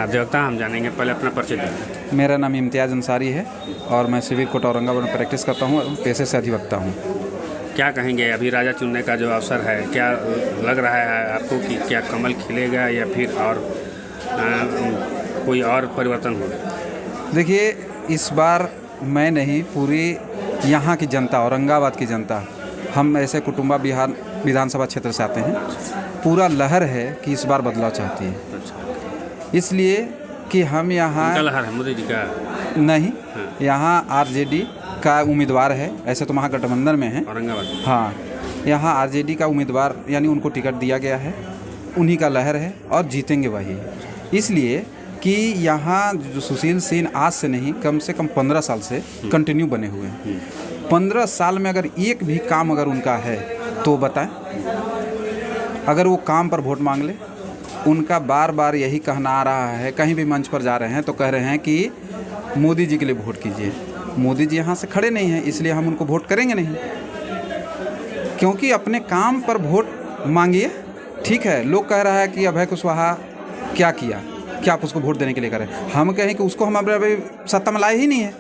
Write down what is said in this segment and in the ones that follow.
अधिवक्ता हम जानेंगे, पहले अपना परिचय दें। मेरा नाम इम्तियाज़ अंसारी है और मैं सिविल कोर्ट औरंगाबाद में प्रैक्टिस करता हूँ और पेशे से अधिवक्ता हूँ। क्या कहेंगे, अभी राजा चुनने का जो अवसर है, क्या लग रहा है आपको कि क्या कमल खिलेगा या फिर और कोई और परिवर्तन होगा? देखिए, इस बार मैं नहीं, पूरी यहाँ की जनता, औरंगाबाद की जनता, हम ऐसे कुटुंबा बिहार विधानसभा क्षेत्र से आते हैं, पूरा लहर है कि इस बार बदलाव चाहती है। इसलिए कि हम यहाँ लहर है मोदी जी का नहीं, यहाँ आरजेडी का उम्मीदवार है, ऐसे तो महागठबंधन में है औरंगाबाद। हाँ, यहाँ आरजेडी का उम्मीदवार यानी उनको टिकट दिया गया है, उन्हीं का लहर है और जीतेंगे वही। इसलिए कि यहाँ जो सुशील सिंह आज से नहीं, कम से कम 15 साल से कंटिन्यू बने हुए हैं। 15 साल में अगर एक भी काम अगर उनका है तो बताएं। अगर वो काम पर वोट मांग ले, उनका बार बार यही कहना आ रहा है, कहीं भी मंच पर जा रहे हैं तो कह रहे हैं कि मोदी जी के लिए वोट कीजिए। मोदी जी यहाँ से खड़े नहीं हैं, इसलिए हम उनको वोट करेंगे नहीं, क्योंकि अपने काम पर वोट मांगिए। ठीक है, लोग कह रहा है कि अभय कुशवाहा क्या किया, क्या आप उसको वोट देने के लिए करें? हम कहें कि उसको हम अभी सत्ता में लाए ही नहीं है,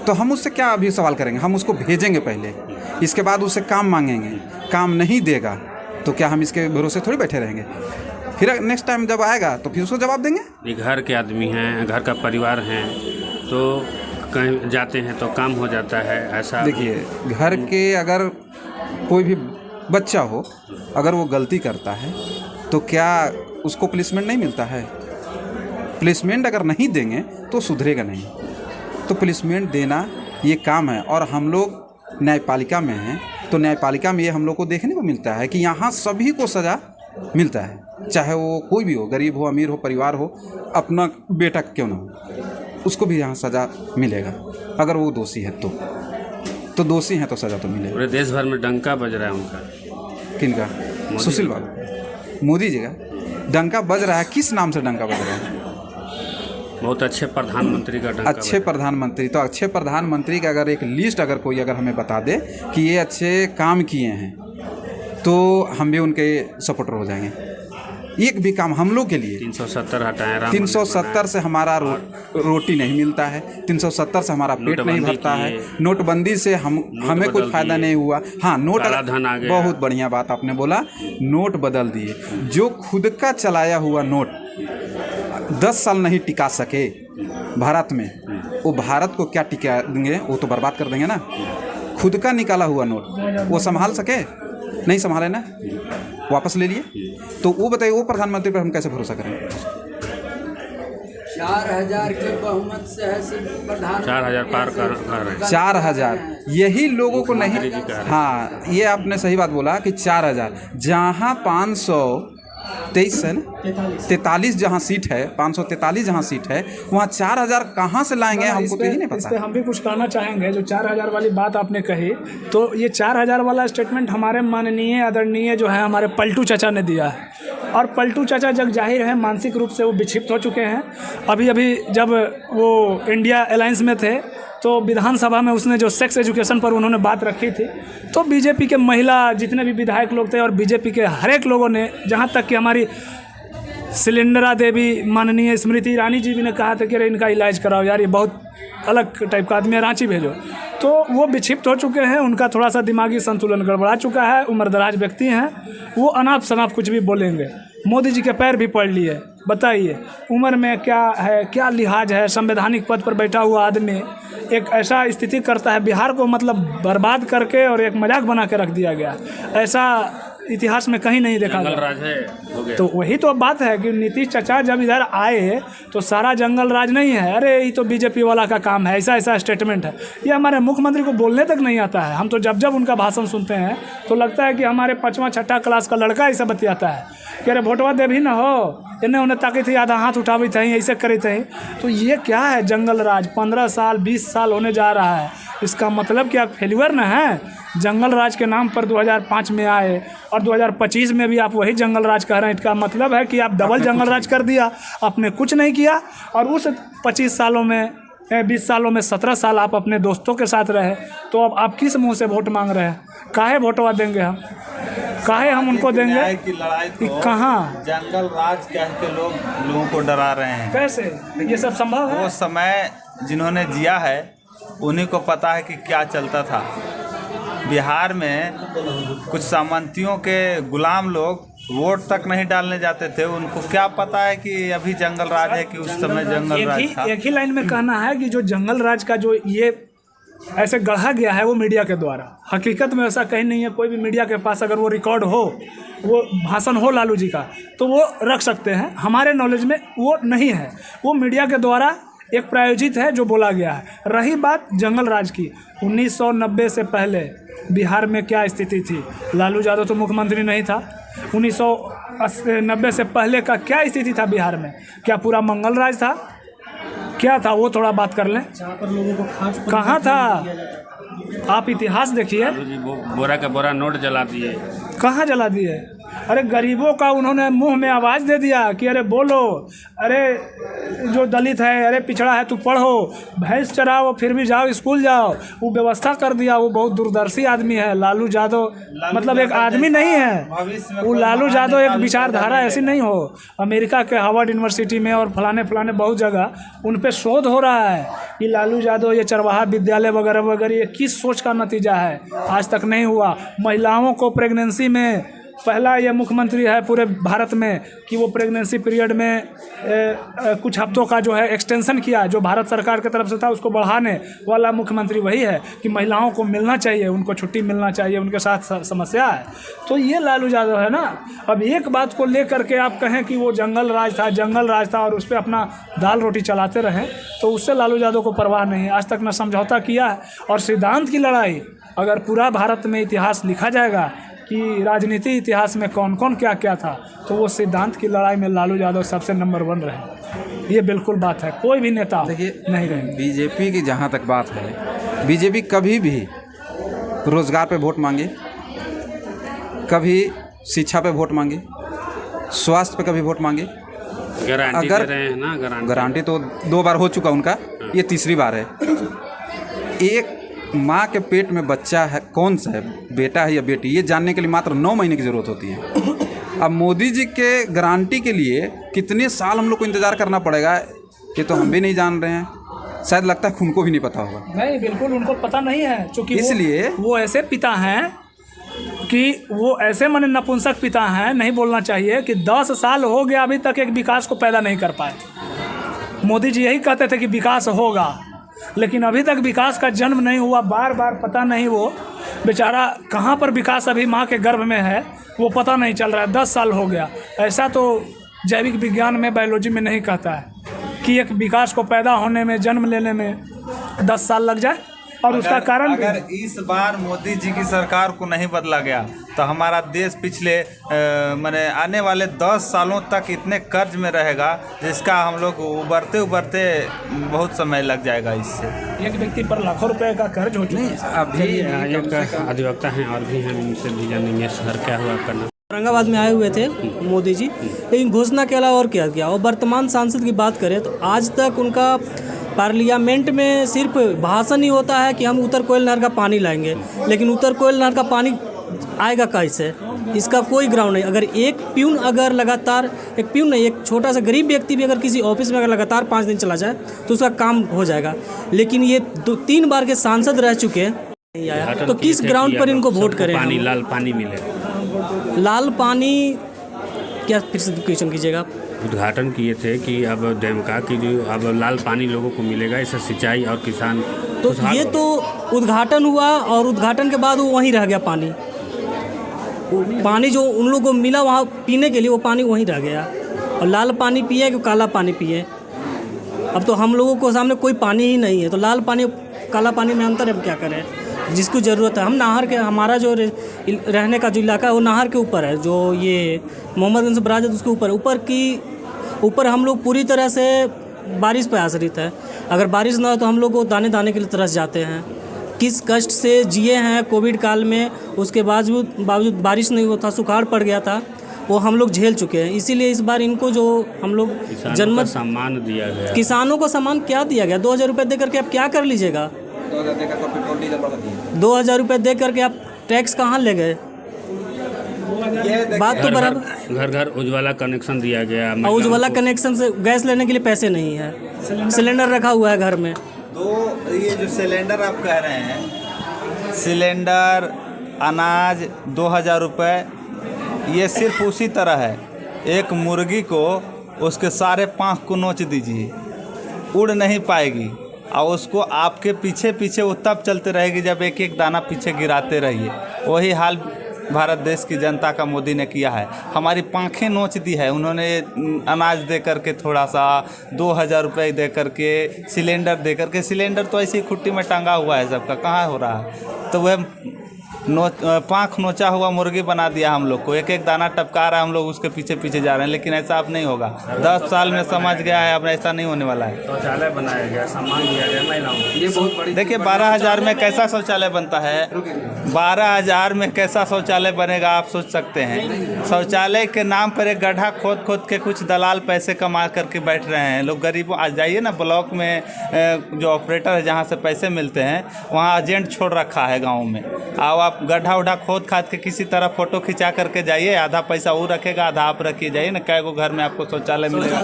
तो हम उससे क्या अभी सवाल करेंगे? हम उसको भेजेंगे पहले, इसके बाद उससे काम मांगेंगे। काम नहीं देगा तो क्या हम इसके भरोसे थोड़ी बैठे रहेंगे? फिर नेक्स्ट टाइम जब आएगा तो फिर उसको जवाब देंगे। ये घर के आदमी हैं, घर का परिवार हैं, तो कहीं जाते हैं तो काम हो जाता है, ऐसा। देखिए, घर के अगर कोई भी बच्चा हो, अगर वो गलती करता है तो क्या उसको प्लेसमेंट नहीं मिलता है? प्लेसमेंट अगर नहीं देंगे तो सुधरेगा नहीं। तो प्लेसमेंट देना ये काम है। और हम लोग न्यायपालिका में हैं, तो न्यायपालिका में ये हम लोग को देखने को मिलता है कि यहाँ सभी को सज़ा मिलता है, चाहे वो कोई भी हो, गरीब हो, अमीर हो, परिवार हो, अपना बेटा क्यों ना हो, उसको भी यहाँ सज़ा मिलेगा। अगर वो दोषी है तो दोषी हैं तो सज़ा तो मिलेगा। पूरे देश भर में डंका बज रहा है उनका। किनका? सुशील बाबू, मोदी जी का डंका बज रहा है। किस नाम से डंका बज रहा है? बहुत अच्छे प्रधानमंत्री का डंका। अच्छे प्रधानमंत्री, तो अच्छे प्रधानमंत्री का अगर एक लिस्ट अगर कोई अगर हमें बता दे कि ये अच्छे काम किए हैं, तो हम भी उनके सपोर्टर हो जाएंगे। एक भी काम हम लोग के लिए 370 हटाएं, 370 से हमारा रोटी नहीं मिलता है, 370 से हमारा पेट नहीं भरता है, नोटबंदी से हमें कोई फ़ायदा नहीं हुआ। हाँ, नोट धन आ गया। बहुत बढ़िया बात आपने बोला, नोट बदल दिए। जो खुद का चलाया हुआ नोट 10 साल नहीं टिका सके भारत में, वो भारत को क्या टिका देंगे? वो तो बर्बाद कर देंगे ना। खुद का निकाला हुआ नोट वो संभाल सके? नहीं संभाले ना, वापस ले लिए। तो वो बताइए, वो प्रधानमंत्री पर हम कैसे भरोसा करें? 4000 के बहुमत से है प्रधान, 4000 पार कर रहे हैं। 4000 यही लोगों को नहीं। हाँ, ये आपने सही बात बोला कि 4000 जहाँ 523 है ना, 43 जहाँ सीट है, 543 जहाँ सीट है, वहाँ 4000 कहाँ से लाएंगे? हमको तो यही नहीं पता। इस पे हम भी कुछ कहना चाहेंगे। जो 4000 वाली बात आपने कही, तो ये 4000 वाला स्टेटमेंट हमारे माननीय आदरणीय जो है हमारे पलटू चाचा ने दिया है। और पलटू चाचा जग जाहिर है मानसिक रूप से वो विक्षिप्त हो चुके हैं। अभी जब वो इंडिया अलायंस में थे तो विधानसभा में उसने जो सेक्स एजुकेशन पर उन्होंने बात रखी थी, तो बीजेपी के महिला जितने भी विधायक लोग थे और बीजेपी के हर एक लोगों ने, जहाँ तक कि हमारी सिलेंडरा देवी, माननीय स्मृति ईरानी जी भी ने कहा था कि अरे इनका इलाज कराओ यार, ये बहुत अलग टाइप का आदमी है, रांची भेजो। तो वो विक्षिप्त हो चुके हैं, उनका थोड़ा सा दिमागी संतुलन गड़बड़ा चुका है, उम्रदराज व्यक्ति हैं, वो अनाप शनाप कुछ भी बोलेंगे। मोदी जी के पैर भी पड़ लिए। बताइए, उम्र में क्या है, क्या लिहाज है? संवैधानिक पद पर बैठा हुआ आदमी एक ऐसा स्थिति करता है, बिहार को मतलब बर्बाद करके और एक मजाक बना के रख दिया गया। ऐसा इतिहास में कहीं नहीं देखा जंगल राज है, हो गया। तो वही तो बात है कि नीतीश चाचा जब इधर आए तो सारा जंगल राज नहीं है, अरे ये तो बीजेपी वाला का काम है, ऐसा स्टेटमेंट है। ये हमारे मुख्यमंत्री को बोलने तक नहीं आता है। हम तो जब उनका भाषण सुनते हैं तो लगता है कि हमारे 5वां 6ठा क्लास का लड़का ऐसा बतियाता है कि अरे वोटवा दे भी ना हो, इन्हें उन्हें ताकि थी, आधा हाथ उठावी थी, ऐसे करे थे। तो ये क्या है जंगल राज? 15 साल 20 साल होने जा रहा है। इसका मतलब कि आप फेल्यूर ना है। जंगल राज के नाम पर 2005 में आए और 2025 में भी आप वही जंगल राज कह रहे हैं। इसका मतलब है कि आप डबल जंगल राज कर दिया, आपने कुछ नहीं किया। और उस 25 सालों में 20 सालों में 17 साल आप अपने दोस्तों के साथ रहे, तो अब आप किस मुंह से वोट मांग रहे हैं? काहे वोटवा देंगे हम? काहे हम उनको देंगे न्याय की लड़ाई कि को कहाँ जंगल राज कह के लोगों को डरा रहे हैं। कैसे ये सब संभव है? वो समय जिन्होंने जिया है उन्हीं को पता है कि क्या चलता था। बिहार में कुछ सामंतियों के गुलाम लोग वोट तक नहीं डालने जाते थे, उनको क्या पता है कि अभी जंगल राज है कि उस समय जंगल राज था। एक ही लाइन में कहना है कि जो जंगल राज का जो ये ऐसे गढ़ा गया है वो मीडिया के द्वारा, हकीकत में ऐसा कहीं नहीं है। कोई भी मीडिया के पास अगर वो रिकॉर्ड हो, वो भाषण हो लालू जी का, तो वो रख सकते हैं। हमारे नॉलेज में वो नहीं है, वो मीडिया के द्वारा एक प्रायोजित है जो बोला गया है। रही बात जंगल राज की, 1990 से पहले बिहार में क्या स्थिति थी? लालू यादव तो मुख्यमंत्री नहीं था। 1990 से पहले का क्या स्थिति था बिहार में? क्या पूरा मंगल राज था? क्या था वो थोड़ा बात कर लें। कहाँ था? आप इतिहास देखिए। जी वो बोरा का बोरा नोट जला दिए। कहाँ जला दिए? अरे गरीबों का उन्होंने मुंह में आवाज़ दे दिया कि अरे बोलो, अरे जो दलित है, अरे पिछड़ा है, तू पढ़ो, भैंस चराओ, फिर भी जाओ स्कूल जाओ। वो व्यवस्था कर दिया। वो बहुत दूरदर्शी आदमी है लालू यादव, मतलब एक आदमी नहीं है वो। लालू यादव एक विचारधारा ऐसी नहीं हो। अमेरिका के हार्वर्ड यूनिवर्सिटी में और फलाने फलाने बहुत जगह उन पे शोध हो रहा है कि लालू यादव ये चरवाहा विद्यालय वगैरह वगैरह ये किस सोच का नतीजा है, आज तक नहीं हुआ। महिलाओं को प्रेगनेंसी में पहला ये मुख्यमंत्री है पूरे भारत में कि वो प्रेगनेंसी पीरियड में कुछ हफ्तों का जो है एक्सटेंशन किया, जो भारत सरकार की तरफ से था उसको बढ़ाने वाला मुख्यमंत्री वही है कि महिलाओं को मिलना चाहिए, उनको छुट्टी मिलना चाहिए, उनके साथ समस्या है। तो ये लालू यादव है ना। अब एक बात को लेकर के आप कहें कि वो जंगल राज था और उस पर अपना दाल रोटी चलाते रहें, तो उससे लालू यादव को परवाह नहीं है। आज तक न समझौता किया है। और सिद्धांत की लड़ाई, अगर पूरा भारत में इतिहास लिखा जाएगा कि राजनीति इतिहास में कौन कौन क्या क्या था, तो वो सिद्धांत की लड़ाई में लालू यादव सबसे नंबर 1 रहे। ये बिल्कुल बात है, कोई भी नेता नहीं रहे। बीजेपी की जहाँ तक बात है, बीजेपी कभी भी रोजगार पे वोट मांगे, कभी शिक्षा पे वोट मांगे, स्वास्थ्य पे कभी वोट मांगे। गारंटी दे रहे हैं ना, गारंटी तो 2 बार हो चुका उनका, ये तीसरी बार है। एक माँ के पेट में बच्चा है, कौन सा है, बेटा है या बेटी, ये जानने के लिए मात्र 9 महीने की ज़रूरत होती है। अब मोदी जी के गारंटी के लिए कितने साल हम लोग को इंतज़ार करना पड़ेगा, ये तो हम भी नहीं जान रहे हैं। शायद लगता है उनको भी नहीं पता होगा। नहीं, बिल्कुल उनको पता नहीं है, क्योंकि इसलिए वो ऐसे पिता हैं कि वो ऐसे माने नपुंसक पिता हैं, नहीं बोलना चाहिए, कि 10 साल हो गया अभी तक एक विकास को पैदा नहीं कर पाए। मोदी जी यही कहते थे कि विकास होगा, लेकिन अभी तक विकास का जन्म नहीं हुआ। बार बार पता नहीं वो बेचारा कहाँ पर विकास अभी माँ के गर्भ में है, वो पता नहीं चल रहा है। 10 साल हो गया। ऐसा तो जैविक विज्ञान में, बायोलॉजी में नहीं कहता है कि एक विकास को पैदा होने में, जन्म लेने में 10 साल लग जाए। और उसका कारण, अगर इस बार मोदी जी की सरकार को नहीं बदला गया तो हमारा देश पिछले माने आने वाले 10 सालों तक इतने कर्ज में रहेगा जिसका हम लोग उबरते उबरते बहुत समय लग जाएगा। इससे एक व्यक्ति पर लाखों रुपए का कर्ज हो चुका है। अभी एक अधिवक्ता हैं और भी हैं, उनसे भी जानेंगे सर क्या हुआ करना। औरंगाबाद में आए हुए थे मोदी जी, लेकिन घोषणा के अलावा और क्या किया। और वर्तमान सांसद की बात करें तो आज तक उनका पार्लियामेंट में सिर्फ भाषण ही होता है कि हम उत्तर कोयल नहर का पानी लाएंगे, लेकिन उत्तर कोयल नहर का पानी आएगा कैसे, इसका कोई ग्राउंड नहीं। अगर एक प्यून अगर लगातार, एक प्यून नहीं, एक छोटा सा गरीब व्यक्ति भी अगर किसी ऑफिस में अगर लगातार 5 दिन चला जाए तो उसका काम हो जाएगा। लेकिन ये 2-3 बार के सांसद रह चुके हैं, नहीं आया, तो किस ग्राउंड पर इनको वोट करें? पानी, लाल पानी मिले। लाल पानी क्या, फिर से क्वेश्चन कीजिएगा। उद्घाटन किए थे कि अब डैम का कि जो अब लाल पानी लोगों को मिलेगा, इससे सिंचाई और किसान तो ये तो उद्घाटन हुआ और उद्घाटन के बाद वो वहीं रह गया। पानी जो उन लोगों को मिला वहाँ पीने के लिए, वो पानी वहीं रह गया। और लाल पानी पिए कि काला पानी पिए, अब तो हम लोगों को सामने कोई पानी ही नहीं है, तो लाल पानी काला पानी में अंतर है, क्या करें। जिसको ज़रूरत है, हम नाहर के, हमारा जो रहने का जो इलाका है वो नाहर के ऊपर है, जो ये मोहम्मदगंज से बराज है उसके ऊपर हम लोग पूरी तरह से बारिश पर आश्रित है। अगर बारिश ना हो तो हम लोग को दाने दाने के लिए तरस जाते हैं। किस कष्ट से जिए हैं कोविड काल में, उसके बावजूद बारिश नहीं होता, सुखाड़ पड़ गया था, वो हम लोग झेल चुके हैं। इसीलिए इस बार इनको जो हम लोग जनमत सम्मान दिया गया, किसानों को सम्मान क्या दिया गया? 2000 रुपये दे करके आप क्या कर लीजिएगा? 2000 देकर पेट्रोल डीजल बढ़ा दिए। 2000 रुपये दे करके आप टैक्स कहाँ ले गए? बात तो बराबर। घर घर उज्ज्वला कनेक्शन दिया गया, और महिलाओं उज्ज्वला को- कनेक्शन से गैस लेने के लिए पैसे नहीं है, सिलेंडर रखा हुआ है घर में। तो ये जो सिलेंडर आप कह रहे हैं, सिलेंडर, अनाज 2000 रुपये, ये सिर्फ उसी तरह है। एक मुर्गी को उसके सारे पाँख को नोच दीजिए, उड़ नहीं पाएगी, और उसको आपके पीछे पीछे वो तब चलते रहेगी जब एक एक दाना पीछे गिराते रहिए। वही हाल भारत देश की जनता का मोदी ने किया है। हमारी पाँखें नोच दी है उन्होंने, अनाज दे करके, थोड़ा सा 2000 रुपये दे करके, सिलेंडर दे करके। सिलेंडर तो ऐसी खुट्टी में टांगा हुआ है सबका, कहाँ हो रहा है। तो वह पाँख नोचा हुआ मुर्गी बना दिया हम लोग को, एक एक दाना टपका रहा है, हम लोग उसके पीछे पीछे जा रहे हैं। लेकिन ऐसा अब नहीं होगा, 10 साल में समझ गया है, अब ऐसा नहीं होने वाला है। शौचालय बनाया गया, सम्मान दिया गया महिलाओं को। ये बहुत बड़ी देखिए 12,000 में कैसा शौचालय बनता है, 12,000 में कैसा शौचालय बनेगा आप सोच सकते हैं। शौचालय के नाम पर एक गड्ढा खोद खोद के कुछ दलाल पैसे कमा करके बैठ रहे हैं। लोग गरीबों, आज जाइए ना ब्लॉक में, जो ऑपरेटर है जहाँ से पैसे मिलते हैं, वहाँ एजेंट छोड़ रखा है गाँव में। आओ आप गड्ढा उड्ढा खोद खाद के किसी तरह फोटो खिंचा करके जाइए, आधा पैसा वो रखेगा, आधा आप रखिए, जाइए ना, कै गो घर में आपको शौचालय मिलेगा।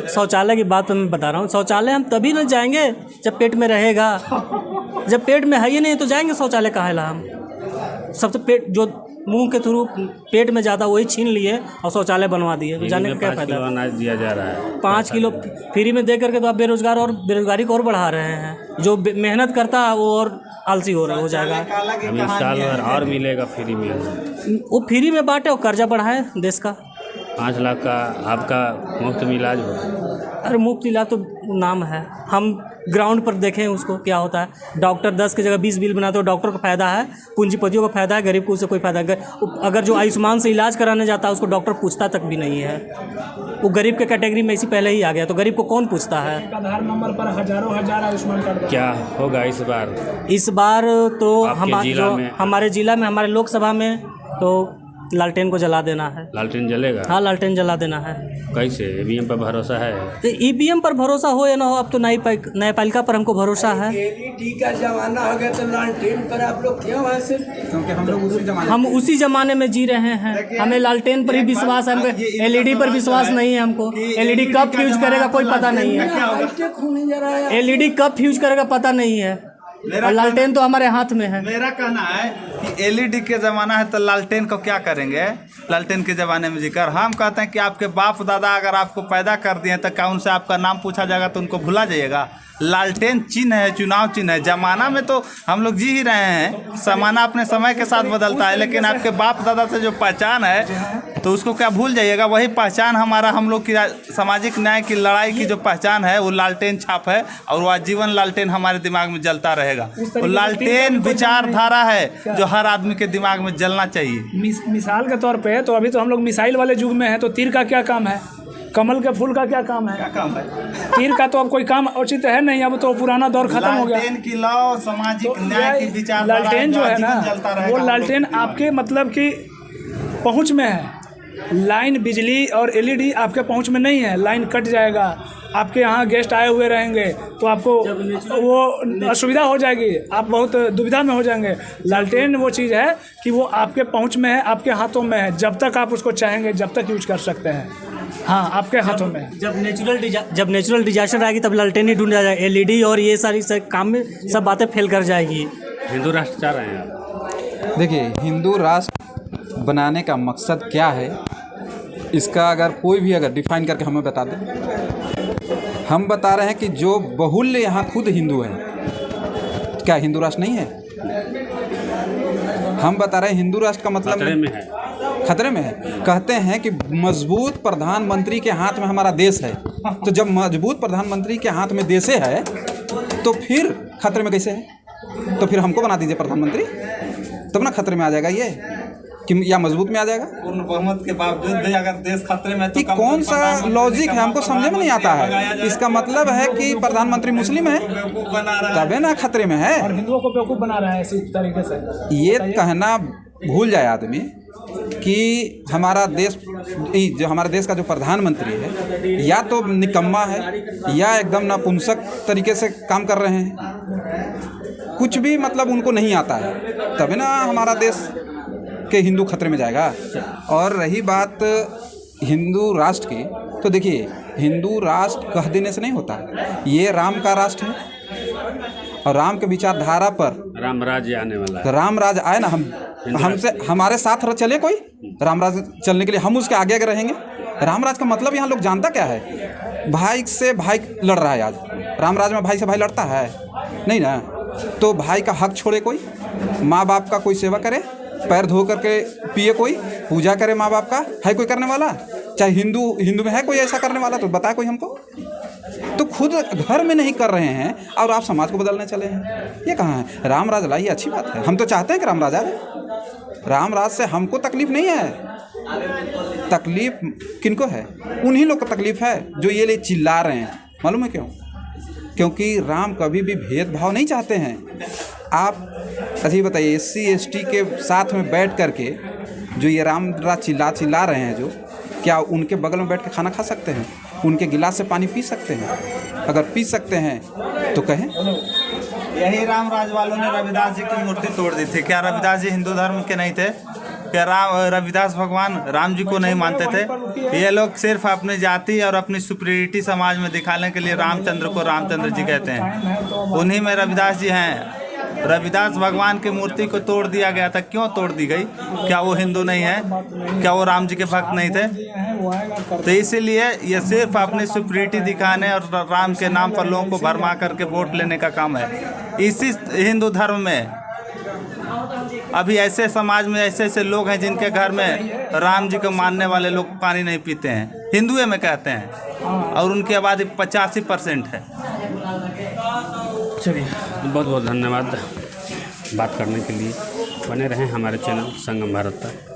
शौचालय की बात मैं बता रहा हूँ। शौचालय हम तभी न जाएंगे जब पेट में रहेगा, जब पेट में है ही नहीं तो जाएंगे शौचालय काहे ला हम। सब तो पेट जो मुंह के थ्रू पेट में ज़्यादा वही छीन लिए और शौचालय बनवा दिए, तो जाने का क्या 5 फायदा। किलो अनाज दिया जा रहा है, 5 किलो फ्री में दे करके तो आप बेरोजगार और बेरोजगारी को और बढ़ा रहे हैं। जो मेहनत करता है वो और आलसी हो जाएगा। हमें साल भर और मिलेगा फ्री में। वो फ्री में बांटे और कर्जा बढ़ाए देश का। 5 लाख का आपका मुफ्त में इलाज होगा। अरे मुफ्त इलाज तो नाम है, हम ग्राउंड पर देखें उसको क्या होता है। डॉक्टर 10 की जगह 20 बिल बनाते हो, डॉक्टर को फ़ायदा है, पूंजीपतियों को फ़ायदा है, गरीब को उससे कोई फ़ायदा है। अगर जो आयुष्मान से इलाज कराने जाता है उसको डॉक्टर पूछता तक भी नहीं है, वो गरीब के कैटेगरी में इसी पहले ही आ गया, तो गरीब को कौन पूछता है। आधार नंबर पर हजारों हजार आयुष्मान कार्ड। क्या होगा इस बार तो आपके जिला में? हमारे ज़िला में, हमारे लोकसभा में तो लालटेन को जला देना है। लालटेन जलेगा? हाँ, लालटेन जला देना है। कैसे? ईवीएम पर भरोसा है? तो ईवीएम पर भरोसा हो या ना हो, अब तो न्यायपालिका पर हमको भरोसा है। एलईडी का जमाना हो गया तो लालटेन पर आप लोग क्यों ऐसे? क्योंकि हम लोग उसी जमाने हम उसी जमाने में जी रहे हैं, हमें लालटेन पर ही विश्वास है, हमको एलईडी पर विश्वास नहीं है। हमको एलईडी कब फ्यूज करेगा कोई पता नहीं है, लाइटें खूब नहीं जरा है। एलईडी कब फ्यूज करेगा पता नहीं है, और लालटेन तो हमारे हाथ में है। मेरा कहना है कि एलईडी के ज़माना है तो लालटेन को क्या करेंगे, लालटेन के ज़माने में जिक्र। हम कहते हैं कि आपके बाप दादा अगर आपको पैदा कर दिए तो क्या उनसे आपका नाम पूछा जाएगा तो उनको भुला जाइएगा। लालटेन चिन्ह है, चुनाव चिन्ह है। जमाना में तो हम लोग जी ही रहे हैं, जमाना अपने समय के साथ बदलता है, लेकिन आपके बाप दादा से जो पहचान है तो उसको क्या भूल जाइएगा। वही पहचान हमारा, हम लोग की सामाजिक न्याय की लड़ाई की जो पहचान है वो लालटेन छाप है, और वो आजीवन लालटेन हमारे दिमाग में जलता रहेगा। वो लालटेन विचारधारा है जो हर आदमी के दिमाग में जलना चाहिए। मिसाल के तौर पे तो अभी तो हम लोग मिसाइल वाले युग में हैं, तो तीर का क्या काम है, कमल के फूल का क्या काम है? क्या काम है? तीर का तो अब कोई काम उचित है नहीं, अब तो पुराना दौर खत्म हो गया। लालटेन की लौ सामाजिक न्याय की विचारधारा लालटेन जो है ना, जलता रहेगा। वो लालटेन आपके मतलब कि पहुंच में है। लाइन बिजली और एलईडी आपके पहुंच में नहीं है, लाइन कट जाएगा, आपके यहाँ गेस्ट आए हुए रहेंगे तो आपको वो असुविधा हो जाएगी, आप बहुत दुविधा में हो जाएंगे। लालटेन वो चीज़ है कि वो आपके पहुंच में है, आपके हाथों में है, जब तक आप उसको चाहेंगे जब तक यूज कर सकते हैं। हाँ, आपके हाथों में है। जब नेचुरल डिजास्टर आएगी तब लालटेन ही ढूंढ जाएगा, एलईडी और ये सारी काम में सब बातें फेल कर जाएगी। हिंदू राष्ट्र चाह रहे हैं आप? देखिए, हिंदू राष्ट्र बनाने का मकसद क्या है, इसका अगर कोई भी अगर डिफाइन करके हमें बता दे। हम बता रहे हैं कि जो बहुल्य यहाँ खुद हिंदू है, क्या हिंदू राष्ट्र नहीं है? हम बता रहे हैं हिंदू राष्ट्र का मतलब खतरे में है। खतरे में है। कहते हैं कि मजबूत प्रधानमंत्री के हाथ में हमारा देश है, तो जब मजबूत प्रधानमंत्री के हाथ में देश है तो फिर खतरे में कैसे है? तो फिर हमको बना दीजिए प्रधानमंत्री, तब ना खतरे में आ जाएगा ये, कि या मजबूत में आ जाएगा। पूर्ण बहुमत के बावजूद भी अगर देश खतरे में, तो कौन सा लॉजिक है, हमको समझ में नहीं आता है। इसका मतलब है कि प्रधानमंत्री मुस्लिम है तबे ना खतरे में है, और हिंदुओं को बेवकूफ़ बना रहा है इसी तरीके से। ये कहना भूल जाए आदमी कि हमारा देश, जो हमारे देश का जो प्रधानमंत्री है या तो निकम्मा है या एकदम नपुंसक तरीके से काम कर रहे हैं, कुछ भी मतलब उनको नहीं आता है, तभी ना हमारा देश कि हिंदू खतरे में जाएगा। और रही बात हिंदू राष्ट्र की, तो देखिए हिंदू राष्ट्र कह देने से नहीं होता, ये राम का राष्ट्र है और राम के विचारधारा पर राम राज्य आने वाला है। तो राम राज आए ना, हमसे हमारे साथ चले कोई राम राज चलने के लिए, हम उसके आगे रहेंगे। राम राज का मतलब यहाँ लोग जानता क्या है, भाई से भाई लड़ रहा है। आज राम राज में भाई से भाई लड़ता है नहीं ना, तो भाई का हक छोड़े कोई, माँ बाप का कोई सेवा करे, पैर धो करके पिए कोई, पूजा करे माँ बाप का, है कोई करने वाला? चाहे हिंदू में है कोई ऐसा करने वाला तो बताए कोई हमको। तो खुद घर में नहीं कर रहे हैं और आप समाज को बदलने चले हैं, ये कहाँ है? राम राज लाइए, अच्छी बात है, हम तो चाहते हैं कि राम राज आए। राम राज से हमको तकलीफ नहीं है, तकलीफ किनको है? उन्हीं लोग को तकलीफ है जो ये ले चिल्ला रहे हैं। मालूम है क्यों? क्योंकि राम कभी भी भेदभाव नहीं चाहते हैं। आप अच्छा बताइए, SC ST के साथ में बैठ करके जो ये राम राज चिल्ला रहे हैं, जो क्या उनके बगल में बैठ के खाना खा सकते हैं? उनके गिलास से पानी पी सकते हैं? अगर पी सकते हैं तो कहें। यही राम राज वालों ने रविदास जी की मूर्ति तोड़ दी थी। क्या रविदास जी हिंदू धर्म के नहीं थे? क्या रविदास भगवान राम जी को नहीं मानते थे? ये लोग सिर्फ अपनी जाति और अपनी सुपीरियरिटी समाज में दिखाने के लिए रामचंद्र को रामचंद्र जी कहते हैं। उन्हीं में रविदास जी हैं। रविदास भगवान की मूर्ति को तोड़ दिया गया था, क्यों तोड़ दी गई? क्या वो हिंदू नहीं है? क्या वो राम जी के भक्त नहीं थे? तो इसीलिए ये सिर्फ अपनी सुपीरियरिटी दिखाने और राम के नाम पर लोगों को भरमा करके वोट लेने का काम है। इसी हिंदू धर्म में अभी ऐसे समाज में ऐसे लोग हैं जिनके घर में राम जी को मानने वाले लोग पानी नहीं पीते हैं, हिंदुए में कहते हैं, और उनकी आबादी 85% है। चलिए, बहुत बहुत धन्यवाद बात करने के लिए। बने रहें हमारे चैनल संगम भारत पर।